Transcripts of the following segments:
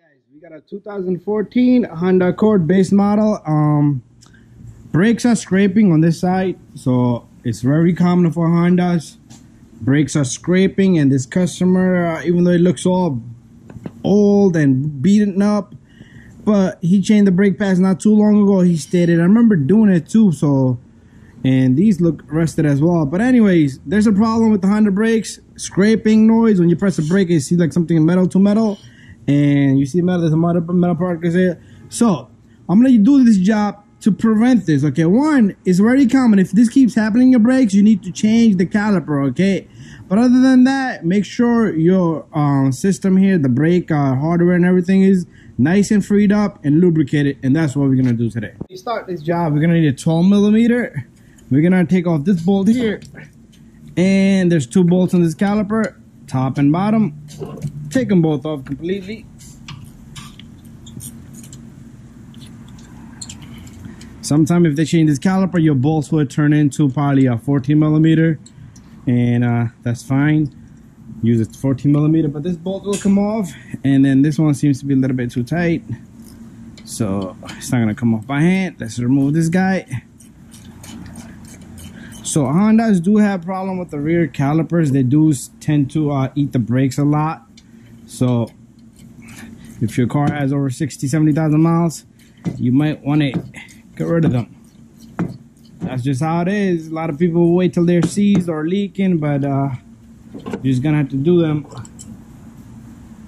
Guys, we got a 2014 Honda Accord base model. Brakes are scraping on this side, so it's very common for Hondas. Brakes are scraping, and this customer, even though it looks all old and beaten up, but he changed the brake pads not too long ago. He stated, I remember doing it too, so, and these look rusted as well. But anyways, there's a problem with the Honda brakes. Scraping noise when you press the brake, you see like something metal to metal, and you see metal, there's a metal part here. So I'm gonna do this job to prevent this. Okay, one, it's very common. If this keeps happening in your brakes, you need to change the caliper. Okay, but other than that, make sure your system here, the brake hardware and everything, is nice and freed up and lubricated, and that's what we're gonna do today. To start this job, we're gonna need a 12mm. We're gonna take off this bolt here, and there's two bolts on this caliper, top and bottom. Take them both off completely. Sometime if they change this caliper, your bolts will turn into probably a 14mm, and that's fine. Use a 14mm, but this bolt will come off, and then this one seems to be a little bit too tight, so it's not gonna come off by hand. Let's remove this guy. So Hondas do have problem with the rear calipers. They do tend to eat the brakes a lot. So if your car has over 60,000-70,000 miles, you might want to get rid of them. That's just how it is. A lot of people will wait till they're seized or leaking, but you're just gonna have to do them.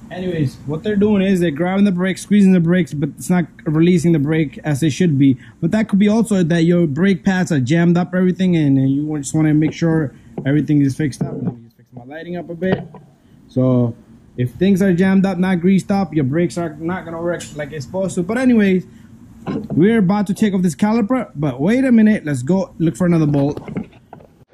Anyways, what they're doing is they're grabbing the brakes, squeezing the brakes, but it's not releasing the brake as they should be. But that could be also that your brake pads are jammed up, everything, and you just want to make sure everything is fixed up. Let me just fix my lighting up a bit. So if things are jammed up, not greased up, your brakes are not gonna work like it's supposed to. But anyways, we're about to take off this caliper, but wait a minute, let's go look for another bolt.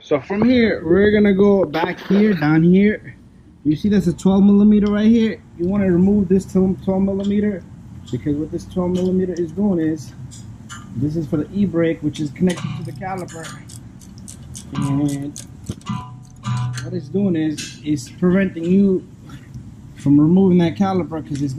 So from here, we're gonna go back here, down here. You see that's a 12mm right here. You want to remove this 12mm, because what this 12mm is doing is, this is for the e-brake, which is connected to the caliper, and what it's doing is it's preventing you from removing that caliper, because it's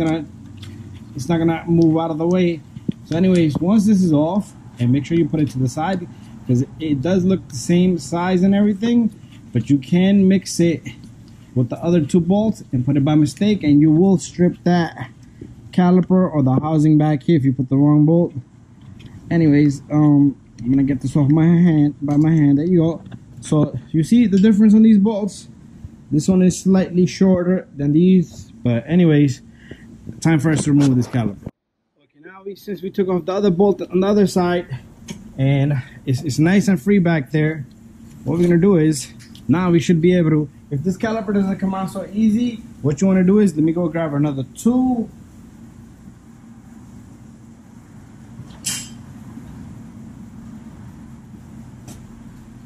not gonna move out of the way. So anyways, once this is off, and make sure you put it to the side, because it does look the same size and everything, but you can mix it with the other two bolts and put it by mistake, and you will strip that caliper or the housing back here if you put the wrong bolt. Anyways, I'm gonna get this off my hand, by my hand. There you go. So you see the difference on these bolts. This one is slightly shorter than these, but anyways, time for us to remove this caliper. Okay, now since we took off the other bolt on the other side, and it's nice and free back there, what we're gonna do is, now we should be able to, if this caliper doesn't come out so easy, what you want to do is, let me go grab another tool.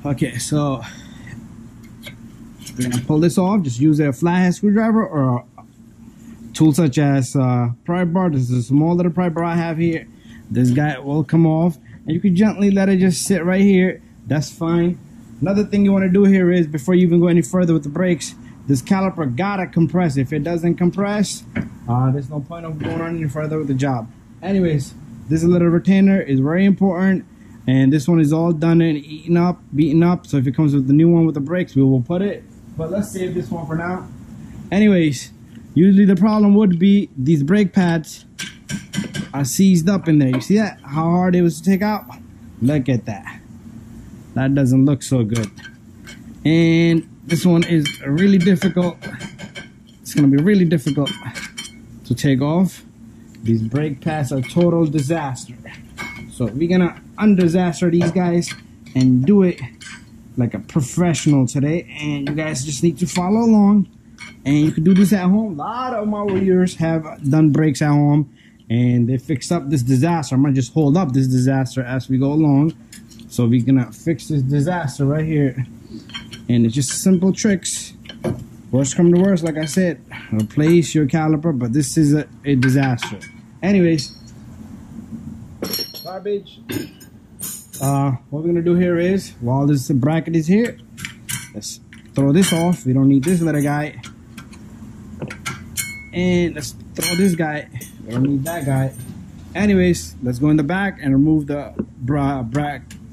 Okay, so we're gonna pull this off. Just use a flathead screwdriver or a tool such as pry bar. This is a small little pry bar I have here. This guy will come off, and you can gently let it just sit right here. That's fine. Another thing you want to do here is, before you even go any further with the brakes, this caliper gotta compress. If it doesn't compress, there's no point of going on any further with the job. Anyways, this little retainer is very important, and this one is all done and eaten up, beaten up. So if it comes with the new one with the brakes, we will put it. But let's save this one for now. Anyways, usually the problem would be these brake pads are seized up in there. You see that? How hard it was to take out? Look at that. That doesn't look so good. And this one is really difficult. It's gonna be really difficult to take off. These brake pads are a total disaster. So we're gonna undisaster these guys and do it like a professional today. And you guys just need to follow along. And you can do this at home. A lot of my viewers have done brakes at home, and they fixed up this disaster. I'm gonna just hold up this disaster as we go along. So we're gonna fix this disaster right here, and it's just simple tricks. Worst come to worst, like I said, replace your caliper, but this is a disaster. Anyways, garbage. What we're gonna do here is, while this bracket is here, let's throw this off. We don't need this little guy. And let's throw this guy. We don't need that guy. Anyways, let's go in the back and remove the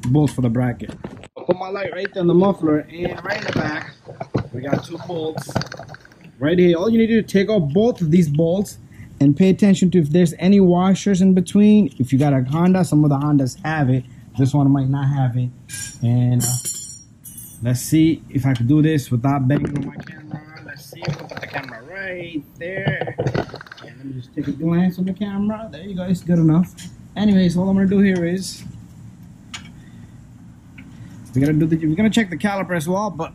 bolts for the bracket. I'll put my light right there on the muffler, and right in the back, we got 2 bolts right here. All you need to do is take off both of these bolts and pay attention to if there's any washers in between. If you got a Honda, some of the Hondas have it. This one might not have it. And let's see if I can do this without banging on my camera. Let's see. I'll put the camera right there. And let me just take a glance on the camera. There you go. It's good enough. Anyways, all I'm gonna do here is we're gonna check the caliper as well, but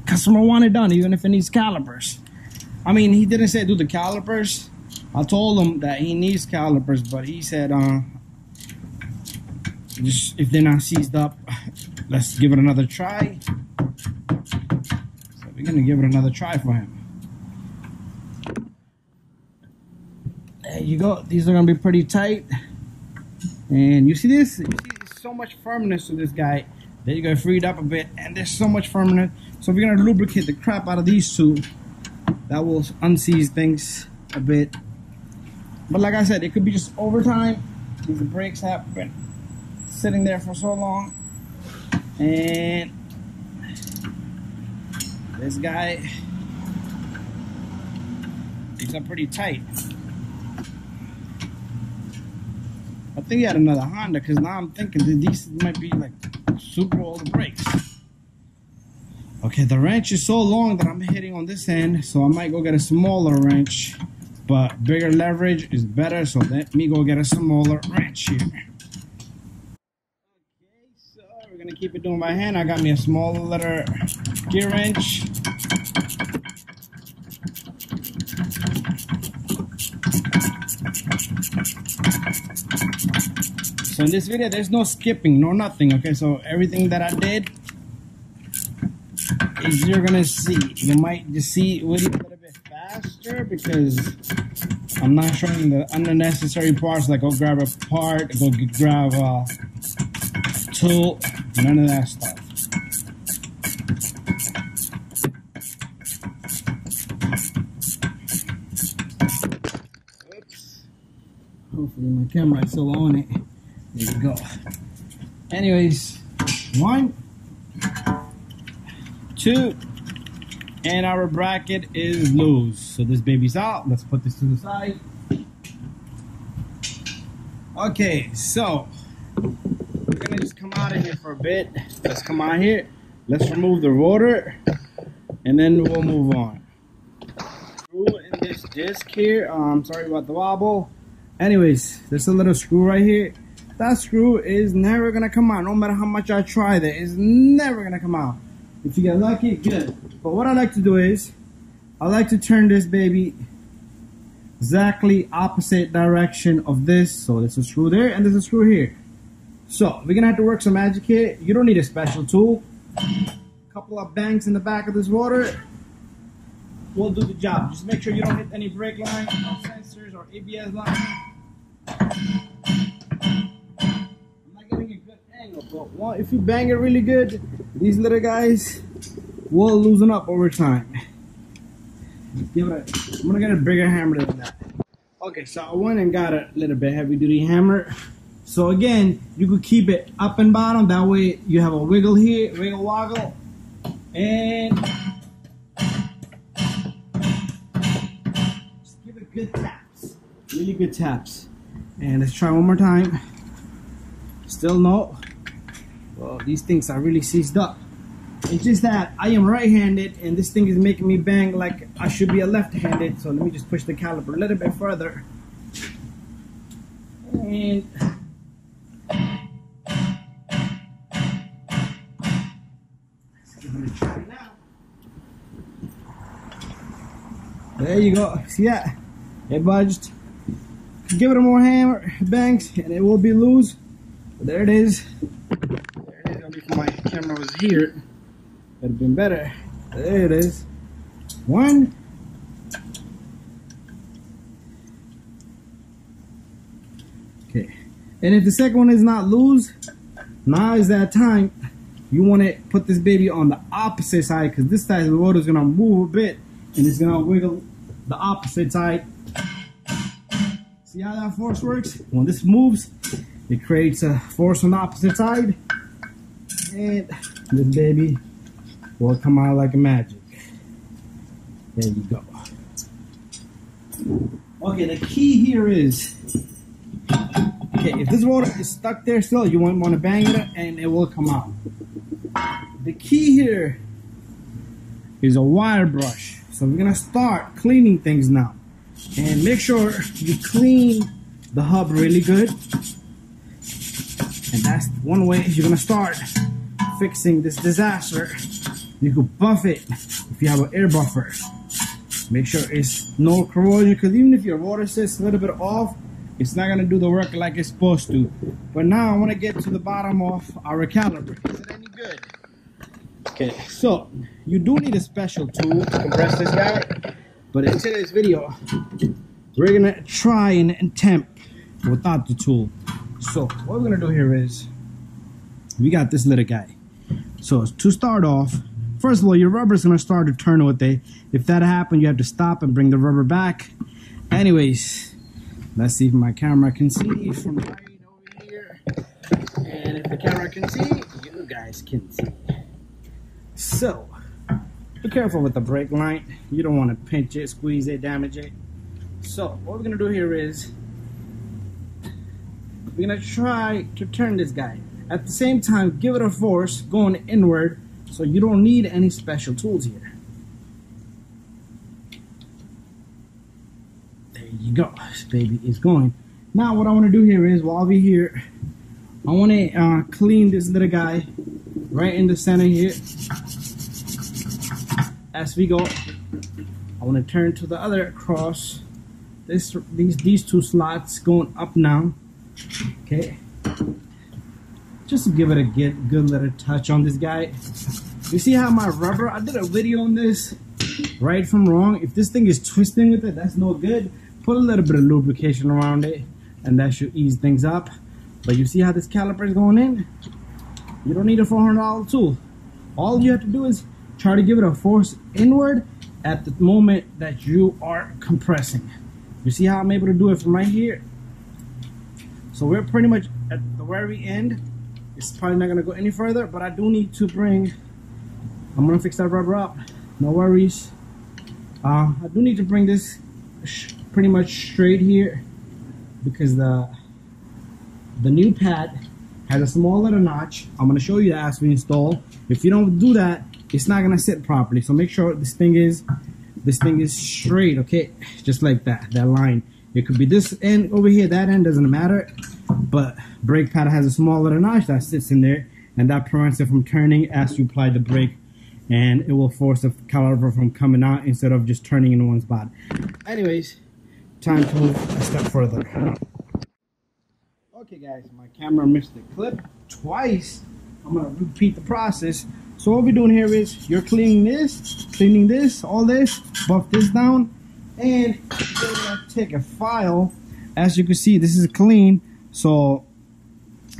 customer wanted done, even if it needs calipers. I mean, he didn't say do the calipers. I told him that he needs calipers, but he said just if they're not seized up, let's give it another try. So we're gonna give it another try for him. There you go. These are gonna be pretty tight. And you see this? You see so much firmness to this guy. There you go, freed up a bit, and there's so much firmness. So we're gonna lubricate the crap out of these 2. That will unseize things a bit. But like I said, it could be just overtime. These brakes have been sitting there for so long. And this guy, these are pretty tight. I think he had another Honda, because now I'm thinking that these might be like super old brakes. Okay, the wrench is so long that I'm hitting on this end, so I might go get a smaller wrench. But bigger leverage is better, so let me go get a smaller wrench here. Okay, so we're gonna keep it doing by hand. I got me a smaller gear wrench. So in this video, there's no skipping, no nothing. Okay, so everything that I did is you're gonna see. You might just see it with a little bit faster because I'm not showing the unnecessary parts, like go grab a part, go grab a tool, none of that stuff. Oops. Hopefully my camera is still on it. There you go. Anyways, 1, 2, and our bracket is loose. So this baby's out. Let's put this to the side. Okay, so we're gonna just come out of here for a bit. Let's come out here. Let's remove the rotor, and then we'll move on. Screw in this disc here. Sorry about the wobble. Anyways, there's a little screw right here. That screw is never gonna come out. No matter how much I try, that is never gonna come out. If you get lucky, good. But what I like to do is, I like to turn this baby exactly opposite direction of this. So there's a screw there and there's a screw here. So we're gonna have to work some magic here. You don't need a special tool. A couple of bangs in the back of this rotor will do the job. Just make sure you don't hit any brake line, or sensors, or ABS line. I'm not getting a good angle, but well, if you bang it really good, these little guys will loosen up over time. I'm gonna get a bigger hammer than that. Okay, so I went and got a little bit heavy duty hammer. So again, you could keep it up and bottom. That way you have a wiggle here, wiggle woggle, and just give it good taps, really good taps. And let's try one more time. Still no. Well, these things are really seized up. It's just that I am right-handed and this thing is making me bang like I should be a left-handed. So let me just push the caliper a little bit further. And I'm gonna try it now. There you go. See that? It budged. Give it a more hammer, bangs, and it will be loose. But there it is. There it is. Only if my camera was here, it'd have been better. There it is. 1. Okay. And if the second one is not loose, now is that time. You want to put this baby on the opposite side, because this side of the rotor is gonna move a bit and it's gonna wiggle the opposite side. See how that force works? When this moves, it creates a force on the opposite side, and this baby will come out like a magic. There you go. Okay, the key here is, okay, if this rotor is stuck there still, you won't want to bang it and it will come out. The key here is a wire brush. So we're gonna start cleaning things now. And make sure you clean the hub really good. And that's one way you're gonna start fixing this disaster. You could buff it if you have an air buffer. Make sure it's no corrosion, because even if your water sits a little bit off, it's not gonna do the work like it's supposed to. But now I wanna get to the bottom of our caliper. Is it any good? Okay, so you do need a special tool to compress this guy. But in today's video, we're gonna try and attempt without the tool. So what we're gonna do here is, we got this little guy. So to start off, first of all, your rubber is gonna start to turn with it. If that happens, you have to stop and bring the rubber back. Anyways, let's see if my camera can see from right over here. And if the camera can see, you guys can see. So, be careful with the brake line. You don't want to pinch it, squeeze it, damage it. So, what we're gonna do here is, we're gonna try to turn this guy. At the same time, give it a force going inward, so you don't need any special tools here. There you go. This baby is going. Now what I want to do here is, while we're here, I want to clean this little guy right in the center here. As we go, I want to turn to the other cross. These two slots going up now. Okay. Just to give it a good little touch on this guy. You see how my rubber, I did a video on this, right from wrong. If this thing is twisting with it, that's no good. Put a little bit of lubrication around it, and that should ease things up. But you see how this caliper is going in? You don't need a $400 tool. All you have to do is try to give it a force inward at the moment that you are compressing. You see how I'm able to do it from right here? So we're pretty much at the very end. It's probably not gonna go any further, but I do need to bring, I'm gonna fix that rubber up, no worries. I do need to bring this pretty much straight here, because the new pad has a small little notch. I'm gonna show you that as we install. If you don't do that, it's not gonna sit properly. So make sure this thing is straight, okay? Just like that line. It could be this end over here, that end doesn't matter. But brake pad has a small little notch that sits in there, and that prevents it from turning as you apply the brake, and it will force the caliper from coming out instead of just turning in one spot. Anyways, time to move a step further. Okay guys, my camera missed the clip twice. I'm gonna repeat the process. So what we're doing here is, you're cleaning this, all this, buff this down, and you're gonna take a file. As you can see, this is clean. So,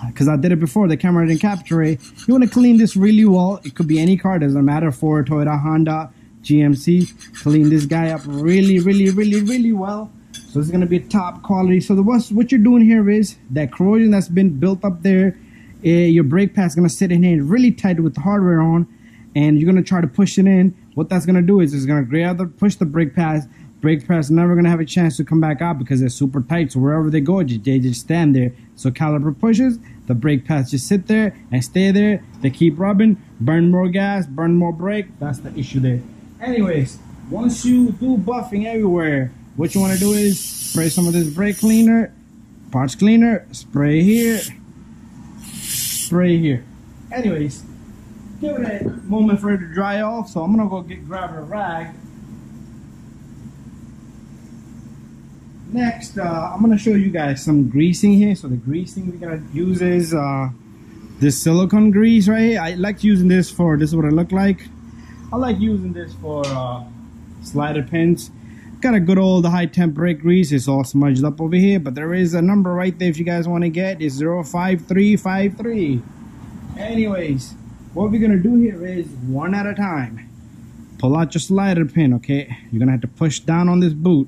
because I did it before, the camera didn't capture it. You want to clean this really well. It could be any car, doesn't matter. Ford, Toyota, Honda, GMC. Clean this guy up really well. So it's going to be top quality. So what you're doing here is, that corrosion that's been built up there, your brake pad's going to sit in here really tight with the hardware on, and you're going to try to push it in. What that's going to do is, it's going to push the brake pads. Brake pads never going to have a chance to come back out because they're super tight. So wherever they go, they just stand there. So caliper pushes, the brake pads just sit there and stay there. They keep rubbing, burn more gas, burn more brake. That's the issue there. Anyways, once you do buffing everywhere, what you want to do is spray some of this brake cleaner, parts cleaner, spray here, spray here. Anyways, give it a moment for it to dry off. So I'm going to go grab a rag. Next, I'm going to show you guys some greasing here. So the greasing we're going to use is this silicone grease right here. I like using this for, this is what it look like. I like using this for slider pins. Got a good old high temp brake grease. It's all smudged up over here, but there is a number right there if you guys want to get. It's 05353. Anyways, what we're going to do here is one at a time. pull out your slider pin, okay? You're gonna have to push down on this boot.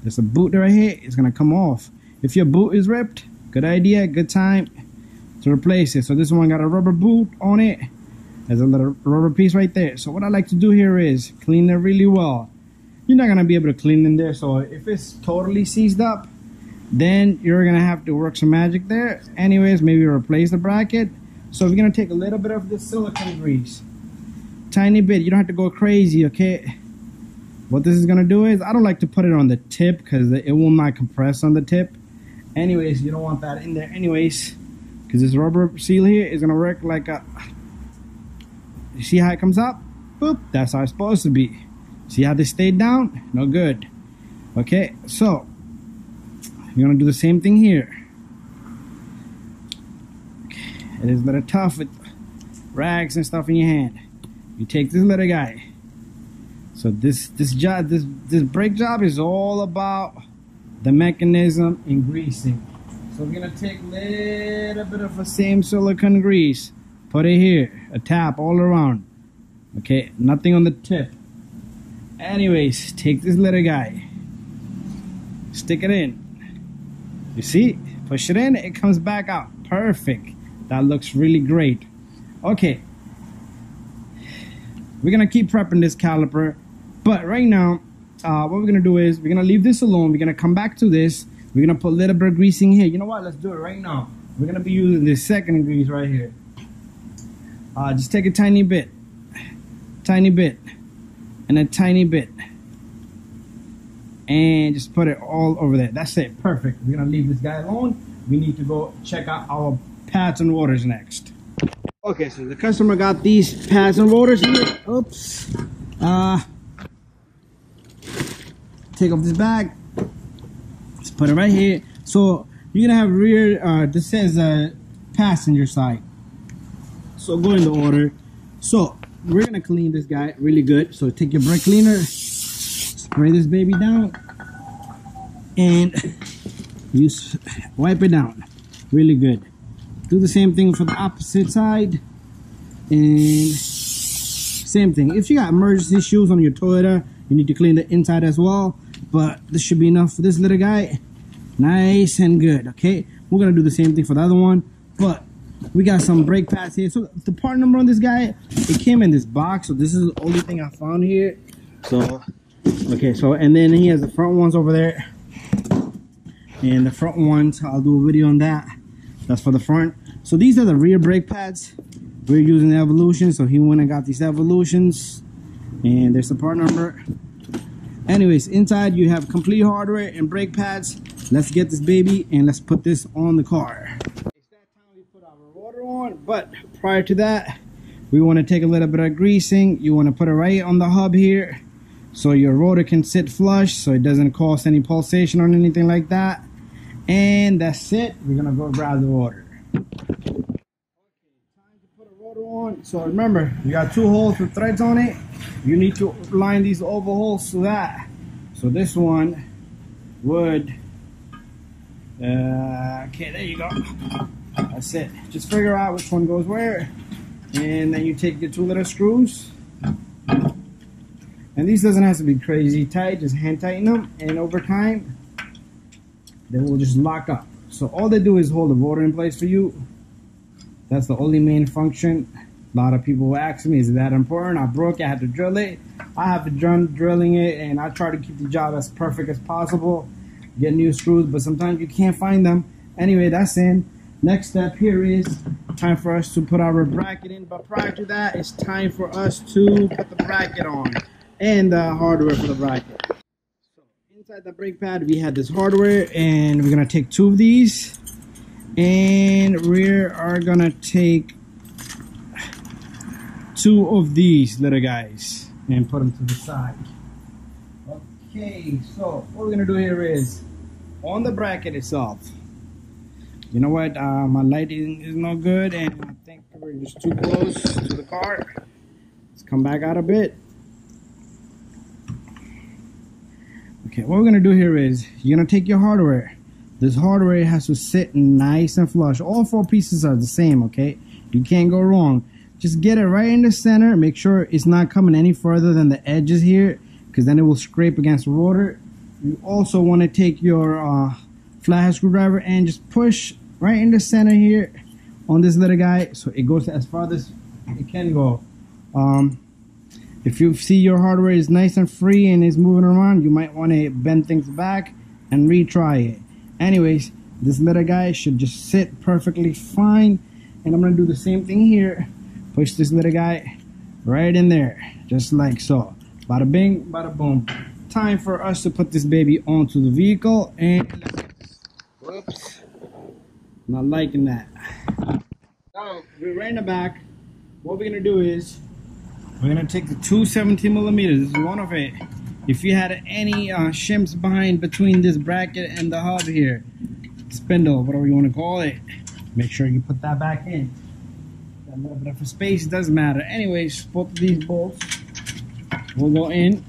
There's a boot right here, it's gonna come off. If your boot is ripped, good idea, good time to replace it. So this one got a rubber boot on it. There's a little rubber piece right there. So what I like to do here is clean it really well. You're not gonna be able to clean in there, so if it's totally seized up, then you're gonna have to work some magic there. Anyways, maybe replace the bracket. So we're gonna take a little bit of the silicone grease, tiny bit. You don't have to go crazy, okay? What this is gonna do is, I don't like to put it on the tip because it will not compress on the tip. Anyways, you don't want that in there anyways, because this rubber seal here is gonna work like a, you see how it comes up? Boop, that's how it's supposed to be. See how they stayed down? No good. Okay, so you're gonna do the same thing here. Okay, it is a little tough with rags and stuff in your hand. You take this little guy. So this brake job is all about the mechanism and greasing. So we're gonna take a little bit of the same silicone grease, put it here, a tap all around. Okay, nothing on the tip. Anyways, take this little guy, stick it in. You see, push it in, it comes back out. Perfect. That looks really great. Okay, we're gonna keep prepping this caliper, but right now what we're gonna do is we're gonna leave this alone. We're gonna come back to this. We're gonna put a little bit of greasing here. You know what, let's do it right now. We're gonna be using this second grease right here. Just take a tiny bit, and a tiny bit, and just put it all over there. That's it, perfect. We're gonna leave this guy alone. We need to go check out our pads and rotors next. Okay, so the customer got these pads and rotors here. Oops. Take off this bag. Just put it right here. So you're gonna have rear, this says passenger side. So go in the order. So we're gonna clean this guy really good. So take your brake cleaner, spray this baby down, and use wipe it down really good. Do the same thing for the opposite side, and same thing. If you got emergency shoes on your Toyota, you need to clean the inside as well, but this should be enough for this little guy. Nice and good. Okay, we're gonna do the same thing for the other one, but we got some brake pads here. So the part number on this guy, it came in this box, so this is the only thing I found here. So okay, so and then he has the front ones over there, and the front ones, I'll do a video on that. That's for the front. So these are the rear brake pads. We're using the Evolution, so he went and got these Evolutions, and there's the part number. Anyways, inside you have complete hardware and brake pads. Let's get this baby and let's put this on the car. It's that time we put our rotor on, but prior to that, we want to take a little bit of greasing. You want to put it right on the hub here, so your rotor can sit flush, so it doesn't cause any pulsation or anything like that. And that's it. We're gonna go grab the rotor. Okay, time to put a rotor on. So remember, you got two holes with threads on it. You need to line these oval holes to that. So this one would, okay, there you go. That's it. Just figure out which one goes where, and then you take your two little screws. And these doesn't have to be crazy tight, just hand tighten them, and over time they will just lock up. So all they do is hold the rotor in place for you. That's the only main function. A lot of people will ask me, is it that important? I broke it, I had to drill it. I have to drilling it, and I try to keep the job as perfect as possible. Get new screws, but sometimes you can't find them. Anyway, that's in. Next step here is time for us to put our bracket in, but prior to that, it's time for us to put the bracket on and the hardware for the bracket. So inside the brake pad, we had this hardware, and we're gonna take two of these, and we are gonna take two of these little guys and put them to the side. Okay, so what we're gonna do here is on the bracket itself. You know what? My lighting is no good, and I think we're just too close to the car. Let's come back out a bit. Okay, what we're gonna do here is you're gonna take your hardware. This hardware has to sit nice and flush. All four pieces are the same, okay? You can't go wrong. just get it right in the center. Make sure it's not coming any further than the edges here, because then it will scrape against the rotor. You also want to take your flathead screwdriver and just push right in the center here on this little guy, so it goes as far as it can go. If you see your hardware is nice and free and is moving around, you might want to bend things back and retry it. Anyways, this little guy should just sit perfectly fine, and I'm gonna do the same thing here. Push this little guy right in there, just like so. Bada bing, bada boom. Time for us to put this baby onto the vehicle, and whoops, not liking that. Now we're right in the back. What we're gonna do is we're gonna take the two 17mm. This is one of it. If you had any shims behind between this bracket and the hub here, spindle, whatever you want to call it, make sure you put that back in. That little bit of space doesn't matter. Anyways, both of these bolts will go in.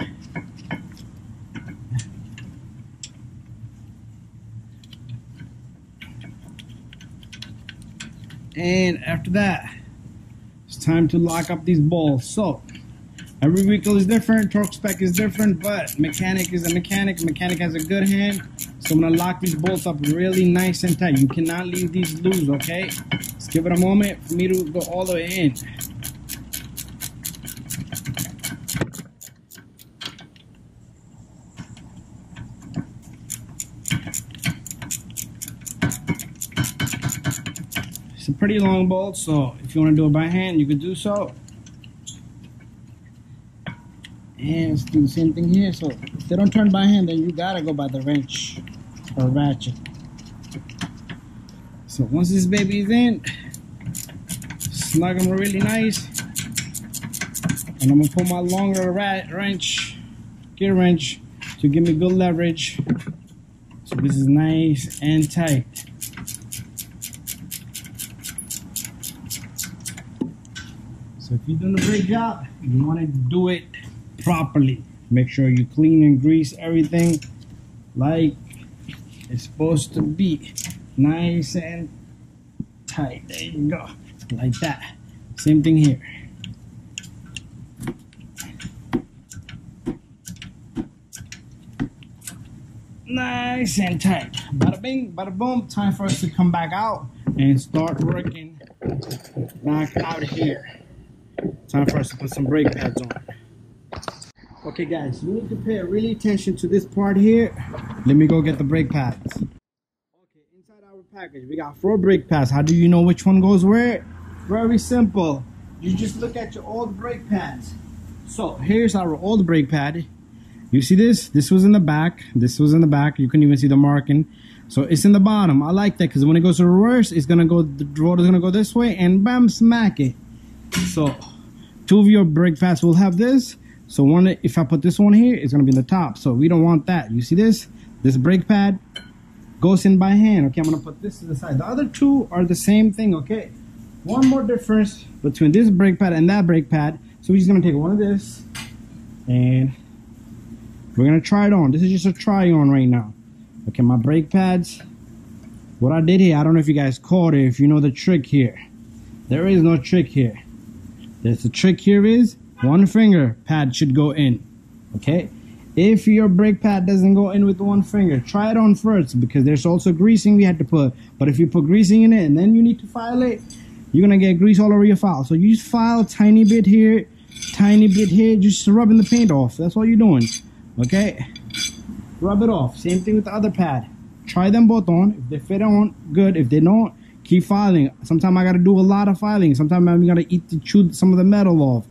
And after that, it's time to lock up these bolts. So every vehicle is different, torque spec is different, but mechanic is a mechanic. Mechanic has a good hand. So I'm gonna lock these bolts up really nice and tight. You cannot leave these loose, okay? Just give it a moment for me to go all the way in. It's a pretty long bolt, so if you want to do it by hand, you could do so. And let's do the same thing here. So if they don't turn by hand, then you gotta go by the wrench or ratchet. So once this baby is in, snug them really nice. And I'm gonna pull my longer gear wrench, to give me good leverage. So this is nice and tight. So if you're doing a great job, you want to do it properly. Make sure you clean and grease everything like it's supposed to be. Nice and tight. There you go. Like that. Same thing here. Nice and tight. Bada bing, bada boom. Time for us to come back out and start working back out here. Time for us to put some brake pads on. Okay guys, you need to pay really attention to this part here. Let me go get the brake pads. Okay, inside our package we got 4 brake pads. How do you know which one goes where? Very simple. You just look at your old brake pads. So here's our old brake pad. You see this? This was in the back. This was in the back. You couldn't even see the marking. So it's in the bottom. I like that because when it goes to reverse, it's gonna go, the rotor's gonna go this way and bam, smack it. So 2 of your brake pads will have this. So one, if I put this one here, it's gonna be in the top. So we don't want that. You see this? This brake pad goes in by hand. Okay, I'm gonna put this to the side. The other 2 are the same thing, okay? One more difference between this brake pad and that brake pad. So we're just gonna take one of this and we're gonna try it on. This is just a try on right now. Okay, my brake pads. What I did here, I don't know if you guys caught it, if you know the trick here. There is no trick here. The trick here is 1 finger pad should go in. Okay, if your brake pad doesn't go in with 1 finger, try it on first, because there's also greasing we had to put. But if you put greasing in it and then you need to file it, you're gonna get grease all over your file. So you just file a tiny bit here, just rubbing the paint off. That's all you're doing. Okay, rub it off. Same thing with the other pad. Try them both on. If they fit on, good. If they don't, keep filing. Sometimes I gotta do a lot of filing. Sometimes I'm gonna chew some of the metal off,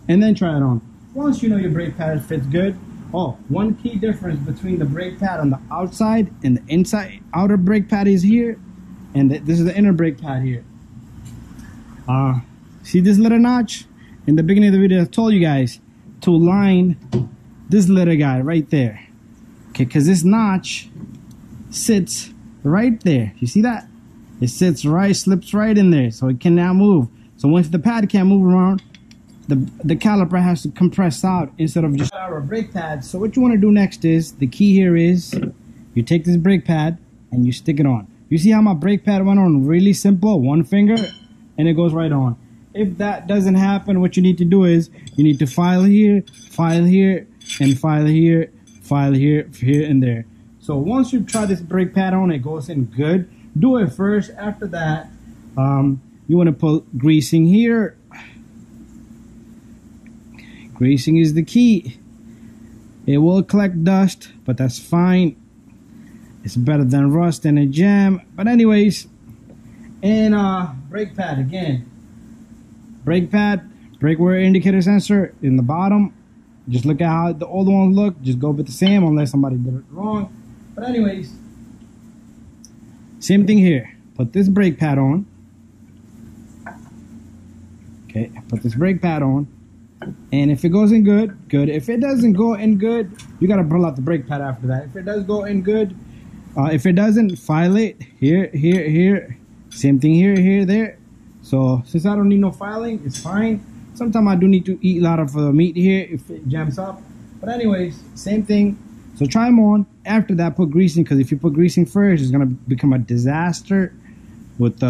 and then try it on. Once you know your brake pad fits good. Oh, one key difference between the brake pad on the outside and the inside outer brake pad is here, and this is the inner brake pad here. See this little notch? In the beginning of the video, I told you guys to line this little guy right there. Okay, because this notch sits right there. You see that? It sits right, slips right in there, so it cannot move. So once the pad can't move around, the caliper has to compress out instead of just our brake pad. So what you want to do next is, the key here is, you take this brake pad and you stick it on. You see how my brake pad went on really simple? 1 finger and it goes right on. If that doesn't happen, what you need to do is you need to file here, and file here, here and there. So once you try this brake pad on, it goes in good. Do it first. After that, you want to put greasing here. Greasing is the key. It will collect dust, but that's fine. It's better than rust and a jam. But anyways, and brake pad again. Brake pad, brake wear indicator sensor in the bottom. Just look at how the old ones look. Just go with the same unless somebody did it wrong. But anyways, same thing here. Put this brake pad on. Okay, put this brake pad on. And if it goes in good, good. If it doesn't go in good, you gotta pull out the brake pad after that. If it does go in good, if it doesn't, file it here, here, here. Same thing here, here, there. So since I don't need no filing, it's fine. Sometimes I do need to eat a lot of meat here if it jams up. But anyways, same thing. So try them on. After that, put greasing, because if you put greasing first, it's gonna become a disaster with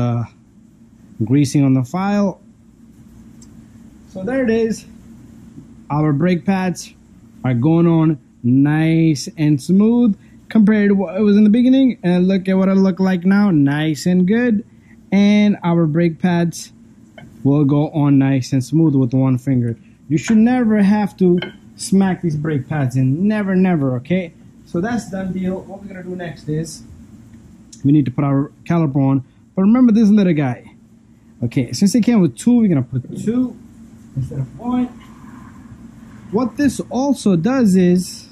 greasing on the file. So there it is. Our brake pads are going on nice and smooth compared to what it was in the beginning. And look at what it looked like now, nice and good. And our brake pads will go on nice and smooth with one finger. You should never have to smack these brake pads in. Never, never, okay? So that's done deal. What we're gonna do next is we need to put our caliper on. But remember this little guy. Okay, since it came with two, we're gonna put two instead of one. What this also does is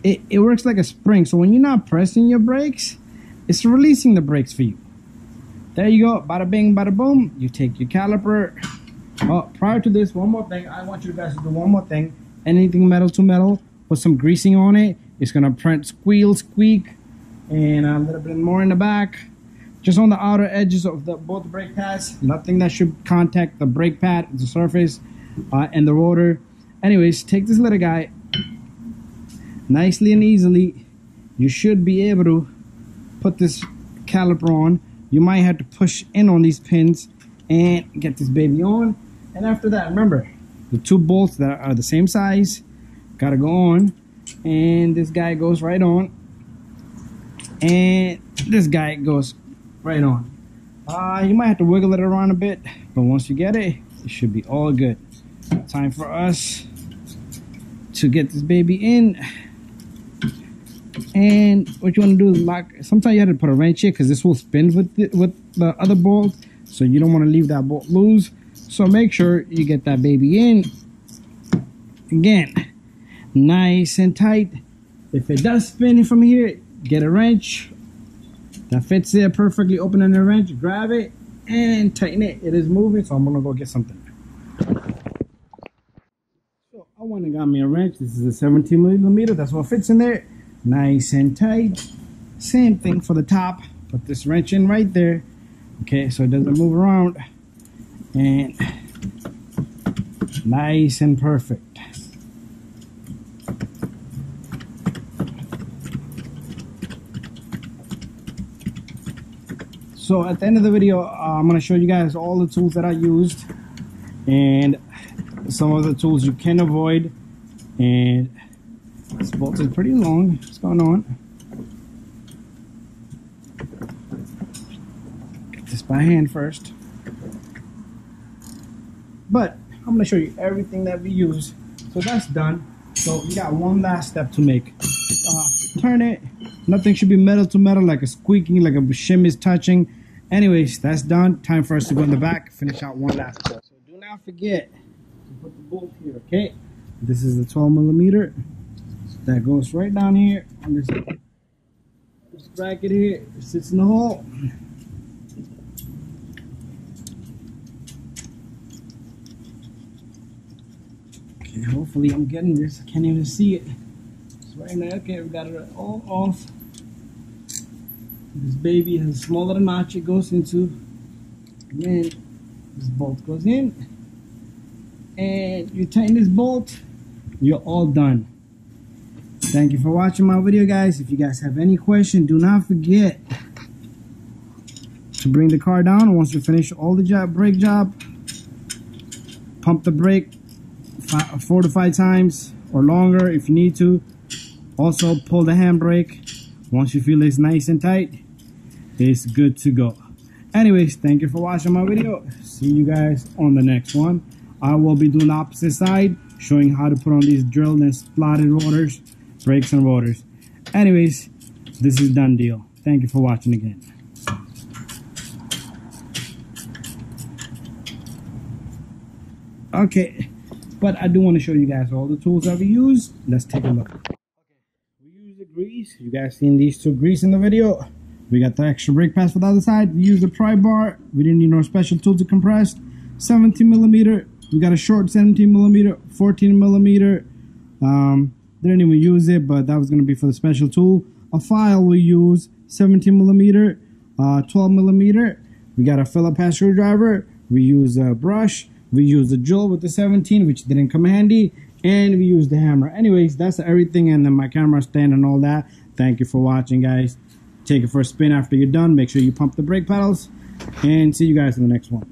it works like a spring. So when you're not pressing your brakes, it's releasing the brakes for you. There you go, bada bing, bada boom. You take your caliper. Oh, prior to this, one more thing. I want you guys to do one more thing. Anything metal to metal, put some greasing on it. It's gonna print squeal, squeak, and a little bit more in the back. Just on the outer edges of both brake pads. Nothing that should contact the brake pad, the surface, and the rotor. Anyways, take this little guy. Nicely and easily, you should be able to put this caliper on. You might have to push in on these pins and get this baby on. And after that, remember, the two bolts that are the same size gotta go on. And this guy goes right on. And this guy goes right on. You might have to wiggle it around a bit, but once you get it, it should be all good. Time for us to get this baby in. And what you want to do is lock. Sometimes you have to put a wrench here because this will spin with the other bolt, so you don't want to leave that bolt loose. So make sure you get that baby in. Again, nice and tight. If it does spin from here, get a wrench that fits there perfectly. Open in the wrench, grab it, and tighten it. It is moving, so I'm gonna go get something. So I went and got me a wrench. This is a 17 millimeter. That's what fits in there. Nice and tight. Same thing for the top. Put this wrench in right there. Okay, so it doesn't move around. And nice and perfect. So at the end of the video, I'm going to show you guys all the tools that I used and some of the tools you can avoid. And this bolt is pretty long. What's going on? Get this by hand first. But I'm going to show you everything that we use. So that's done. So we got one last step to make. Turn it. Nothing should be metal to metal, like a squeaking, like a shim is touching. Anyways, that's done. Time for us to go in the back, finish out one last step. So do not forget to put the bolt here, okay? This is the 12 millimeter. That goes right down here on this bracket here. It sits in the hole. Okay, hopefully I'm getting this. I can't even see it. It's right now. Okay, we got it all off. This baby has a small little notch it goes into. And then this bolt goes in. And you tighten this bolt, you're all done. Thank you for watching my video, guys. If you guys have any question, do not forget to bring the car down once you finish all the brake job. pump the brake 4 to 5 times or longer if you need to. Also pull the handbrake. Once you feel it's nice and tight, it's good to go. Anyways, thank you for watching my video. See you guys on the next one. I will be doing the opposite side, showing how to put on these drilled and slotted rotors, brakes and rotors. Anyways, this is done deal. Thank you for watching again. Okay, but I do want to show you guys all the tools that we use. Let's take a look. Okay, we use the grease. You guys seen these two grease in the video. We got the extra brake pads for the other side. We use the pry bar. We didn't need no special tool to compress. 17 millimeter. We got a short 17 millimeter, 14 millimeter. Didn't even use it, but that was going to be for the special tool. A file we use 17 millimeter, 12 millimeter. We got a Phillips head screwdriver. We use a brush. We use the drill with the 17, which didn't come handy, and we use the hammer. Anyways, that's everything, and then my camera stand and all that. Thank you for watching, guys. Take it for a spin after you're done. Make sure you pump the brake pedals, and see you guys in the next one.